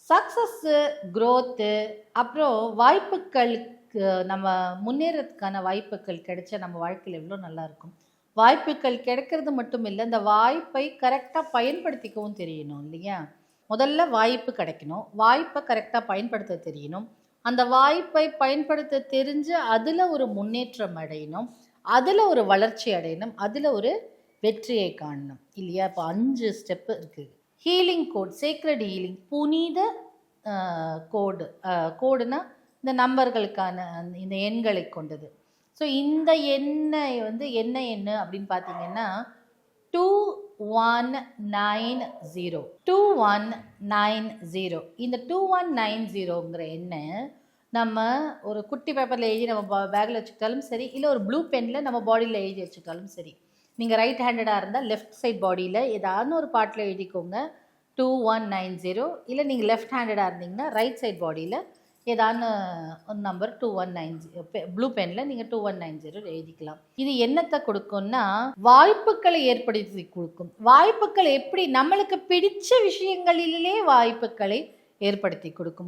Success, growth, அப்புறம் வாய்ப்புகளுக்கு நம்ம முன்னேறதுக்கான வாய்ப்புகள் கிடைச்சா நம்ம வாழ்க்கையில் எவ்வளோ நல்லாயிருக்கும். வாய்ப்புகள் கிடைக்கிறது மட்டும் இல்லை, இந்த வாய்ப்பை கரெக்டாக பயன்படுத்திக்கவும் தெரியணும் இல்லையா? முதல்ல வாய்ப்பு கிடைக்கணும், வாய்ப்பை கரெக்டாக பயன்படுத்த தெரியணும், அந்த வாய்ப்பை பயன்படுத்த தெரிஞ்சு அதில் ஒரு முன்னேற்றம் அடையணும், அதில் ஒரு வளர்ச்சி அடையணும், அதில் ஒரு வெற்றியை காணணும் இல்லையா? இப்போ 5 ஸ்டெப்பு இருக்குது. ஹீலிங் கோட், சேக்ரட் ஹீலிங், புனித கோடு. கோடுனா இந்த நம்பர்களுக்கான இந்த எண்களை கொண்டது. ஸோ இந்த எண்ணை வந்து என்ன எண்ணு அப்படின்னு பார்த்தீங்கன்னா 2190. 2190. இந்த 2190ங்கிற எண்ணை நம்ம ஒரு குட்டி பேப்பரில் எழுதி நம்ம பேக்கில் வச்சுக்கிட்டாலும் சரி, இல்லை ஒரு ப்ளூ பெனில் நம்ம பாடியில் எழுதி வச்சுக்கிட்டாலும் சரி. நீங்கள் ரைட் ஹேண்டடாக இருந்தால் லெஃப்ட் சைட் பாடியில் ஏதாவது ஒரு பாட்டில் எழுதிக்கோங்க 2190. இல்லை நீங்கள் லெஃப்ட் ஹேண்டடாக இருந்தீங்கன்னா ரைட் சைட் பாடியில் ஏதான ஒரு நம்பர் 2190 ப்ளூ பெனில் நீங்கள் 2190 எழுதிக்கலாம். இது என்னத்தை கொடுக்கும்னா வாய்ப்புகளை ஏற்படுத்தி கொடுக்கும். வாய்ப்புகள் எப்படி நம்மளுக்கு பிடிச்ச விஷயங்களிலே வாய்ப்புகளை ஏற்படுத்தி கொடுக்கும்.